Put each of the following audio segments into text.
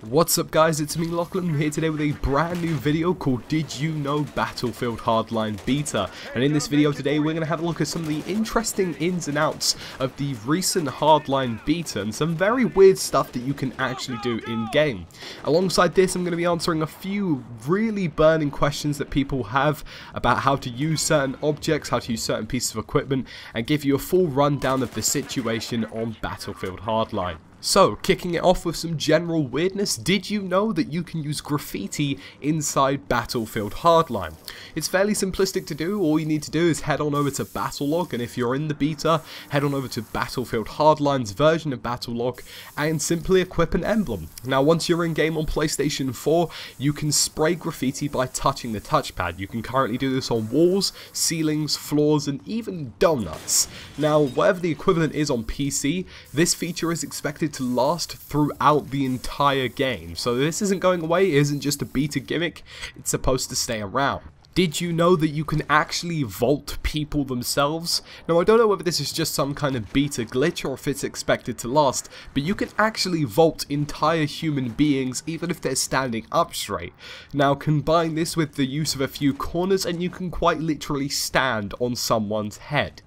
What's up guys, it's me Lachlan here today with a brand new video called Did You Know Battlefield Hardline Beta, and in this video today we're going to have a look at some of the interesting ins and outs of the recent Hardline Beta and some very weird stuff that you can actually do in game. Alongside this I'm going to be answering a few really burning questions that people have about how to use certain objects, how to use certain pieces of equipment, and give you a full rundown of the situation on Battlefield Hardline. So, kicking it off with some general weirdness, did you know that you can use graffiti inside Battlefield Hardline? It's fairly simplistic to do. All you need to do is head on over to Battlelog, and if you're in the beta, head on over to Battlefield Hardline's version of Battlelog and simply equip an emblem. Now once you're in game on PlayStation 4, you can spray graffiti by touching the touchpad. You can currently do this on walls, ceilings, floors, and even donuts. Now whatever the equivalent is on PC, this feature is expected to last throughout the entire game. So this isn't going away, it isn't just a beta gimmick, it's supposed to stay around. Did you know that you can actually vault people themselves? Now I don't know whether this is just some kind of beta glitch or if it's expected to last, but you can actually vault entire human beings even if they're standing up straight. Now combine this with the use of a few corners and you can quite literally stand on someone's head.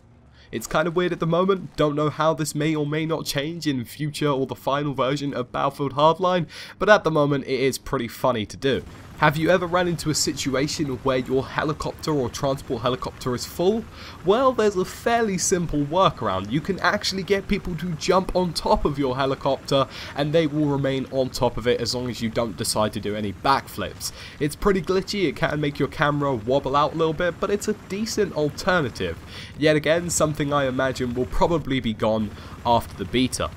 It's kind of weird at the moment, don't know how this may or may not change in future or the final version of Battlefield Hardline, but at the moment it is pretty funny to do. Have you ever run into a situation where your helicopter or transport helicopter is full? Well, there's a fairly simple workaround. You can actually get people to jump on top of your helicopter and they will remain on top of it as long as you don't decide to do any backflips. It's pretty glitchy, it can make your camera wobble out a little bit, but it's a decent alternative. Yet again, something I imagine will probably be gone after the beta.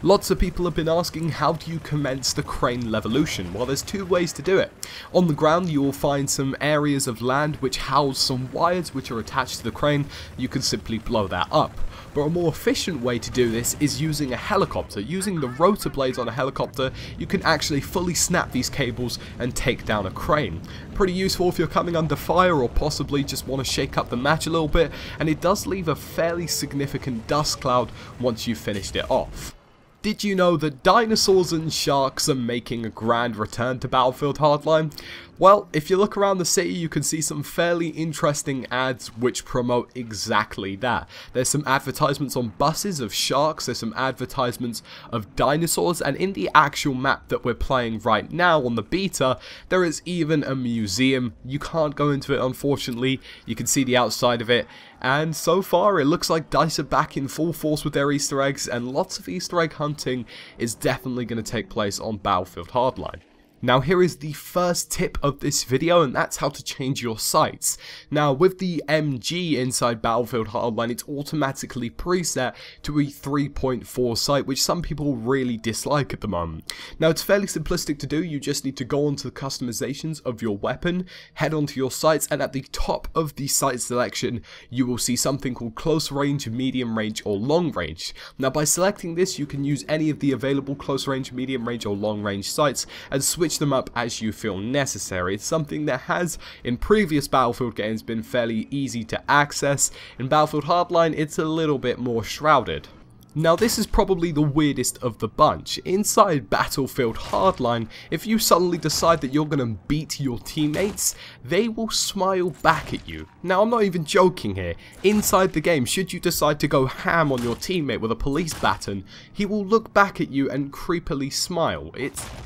Lots of people have been asking, how do you commence the crane levolution? Well, there's two ways to do it. On the ground you will find some areas of land which house some wires which are attached to the crane. You can simply blow that up. But a more efficient way to do this is using a helicopter. Using the rotor blades on a helicopter, you can actually fully snap these cables and take down a crane. Pretty useful if you're coming under fire or possibly just want to shake up the match a little bit, and it does leave a fairly significant dust cloud once you've finished it off. Did you know that Dinosaurs and Sharks are making a grand return to Battlefield Hardline? Well, if you look around the city you can see some fairly interesting ads which promote exactly that. There's some advertisements on buses of sharks, there's some advertisements of dinosaurs, and in the actual map that we're playing right now on the beta, there is even a museum. You can't go into it unfortunately, you can see the outside of it, and so far it looks like DICE are back in full force with their Easter eggs, and lots of Easter egg hunting is definitely going to take place on Battlefield Hardline. Now here is the first tip of this video, and that's how to change your sights. Now with the MG inside Battlefield Hardline, it's automatically preset to a 3.4 sight, which some people really dislike at the moment. Now it's fairly simplistic to do. You just need to go onto the customizations of your weapon, head onto your sights, and at the top of the sight selection you will see something called close range, medium range, or long range. Now by selecting this you can use any of the available close range, medium range, or long range sights and switch them up as you feel necessary. It's something that has in previous Battlefield games been fairly easy to access. In Battlefield Hardline it's a little bit more shrouded. Now this is probably the weirdest of the bunch. Inside Battlefield Hardline, if you suddenly decide that you're going to beat your teammates, they will smile back at you. Now I'm not even joking here. Inside the game, should you decide to go ham on your teammate with a police baton, he will look back at you and creepily smile.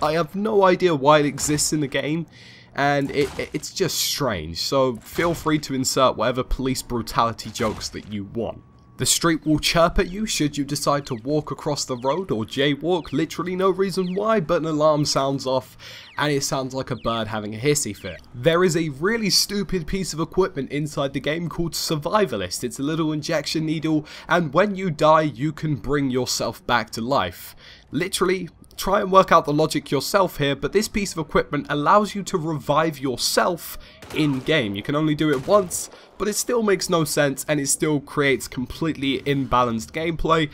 I have no idea why it exists in the game, and it's just strange, so feel free to insert whatever police brutality jokes that you want. The street will chirp at you should you decide to walk across the road or jaywalk, literally no reason why, but an alarm sounds off and it sounds like a bird having a hissy fit. There is a really stupid piece of equipment inside the game called Survivalist. It's a little injection needle, and when you die you can bring yourself back to life. Literally, try and work out the logic yourself here, but this piece of equipment allows you to revive yourself in game. You can only do it once, but it still makes no sense and it still creates completely imbalanced gameplay.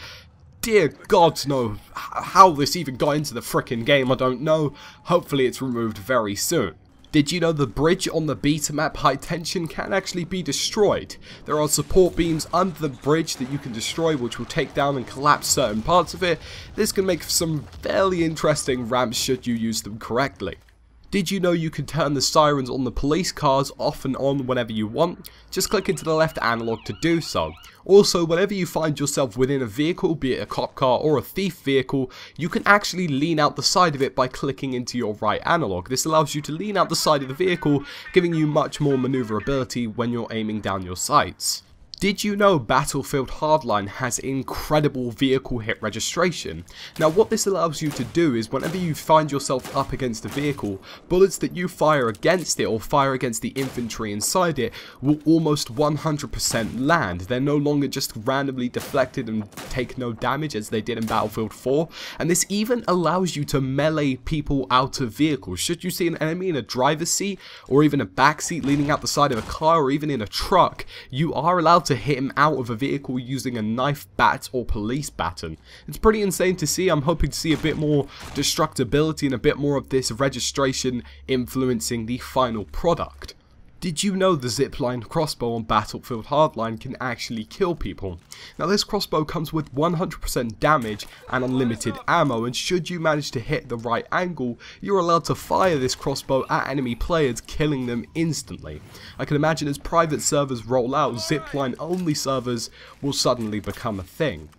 Dear gods know how this even got into the frickin' game, I don't know. Hopefully it's removed very soon. Did you know the bridge on the beta map High Tension can actually be destroyed? There are support beams under the bridge that you can destroy, which will take down and collapse certain parts of it. This can make some fairly interesting ramps should you use them correctly. Did you know you can turn the sirens on the police cars off and on whenever you want? Just click into the left analog to do so. Also, whenever you find yourself within a vehicle, be it a cop car or a thief vehicle, you can actually lean out the side of it by clicking into your right analog. This allows you to lean out the side of the vehicle, giving you much more maneuverability when you're aiming down your sights. Did you know Battlefield Hardline has incredible vehicle hit registration? Now what this allows you to do is whenever you find yourself up against a vehicle, bullets that you fire against it or fire against the infantry inside it will almost 100% land. They're no longer just randomly deflected and take no damage as they did in Battlefield 4, and this even allows you to melee people out of vehicles. Should you see an enemy in a driver's seat or even a back seat leaning out the side of a car or even in a truck, you are allowed to hit him out of a vehicle using a knife, bat or police baton. It's pretty insane to see. I'm hoping to see a bit more destructibility and a bit more of this registration influencing the final product. Did you know the zipline crossbow on Battlefield Hardline can actually kill people? Now this crossbow comes with 100% damage and unlimited ammo, and should you manage to hit the right angle, you're allowed to fire this crossbow at enemy players, killing them instantly. I can imagine as private servers roll out, zipline only servers will suddenly become a thing.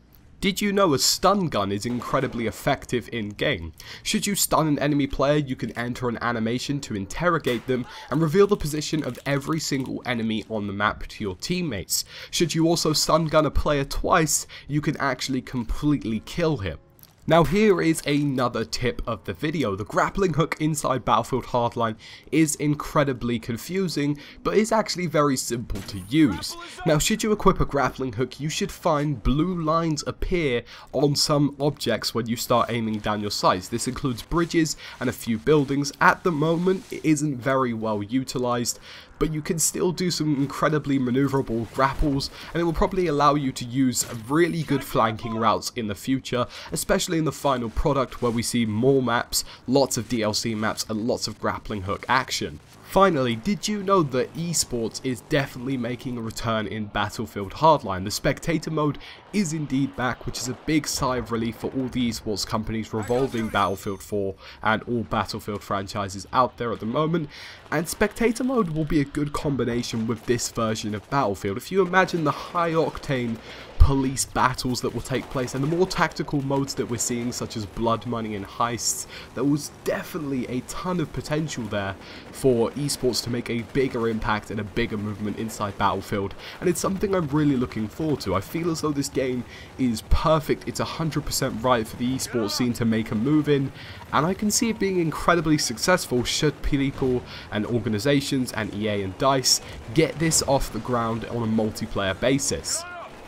Did you know a stun gun is incredibly effective in game? Should you stun an enemy player, you can enter an animation to interrogate them and reveal the position of every single enemy on the map to your teammates. Should you also stun gun a player twice, you can actually completely kill him. Now here is another tip of the video. The grappling hook inside Battlefield Hardline is incredibly confusing, but is actually very simple to use. Now should you equip a grappling hook, you should find blue lines appear on some objects when you start aiming down your sights. This includes bridges and a few buildings. At the moment it isn't very well utilized, but you can still do some incredibly maneuverable grapples, and it will probably allow you to use really good flanking routes in the future, especially in the final product where we see more maps, lots of DLC maps and lots of grappling hook action. Finally, did you know that esports is definitely making a return in Battlefield Hardline? The spectator mode is indeed back, which is a big sigh of relief for all the esports companies revolving Battlefield 4 and all Battlefield franchises out there at the moment. And spectator mode will be a good combination with this version of Battlefield. If you imagine the high octane police battles that will take place and the more tactical modes that we're seeing, such as blood money and heists, there was definitely a ton of potential there for esports to make a bigger impact and a bigger movement inside Battlefield, and it's something I'm really looking forward to. I feel as though this game is perfect. It's 100% right for the esports scene to make a move in, and I can see it being incredibly successful should people and organizations and EA and DICE get this off the ground on a multiplayer basis.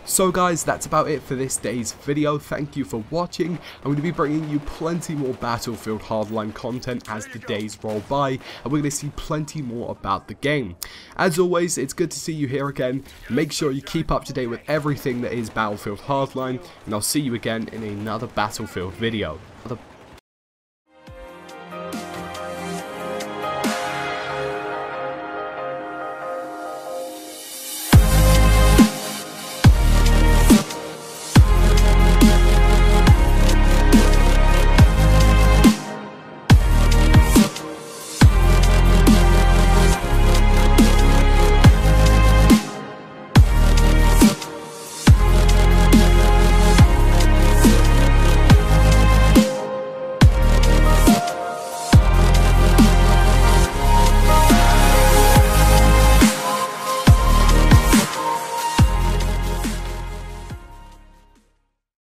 So guys, that's about it for this day's video. Thank you for watching. I'm going to be bringing you plenty more Battlefield Hardline content as the days roll by, and we're going to see plenty more about the game. As always, it's good to see you here again. Make sure you keep up to date with everything that is Battlefield Hardline, and I'll see you again in another Battlefield video.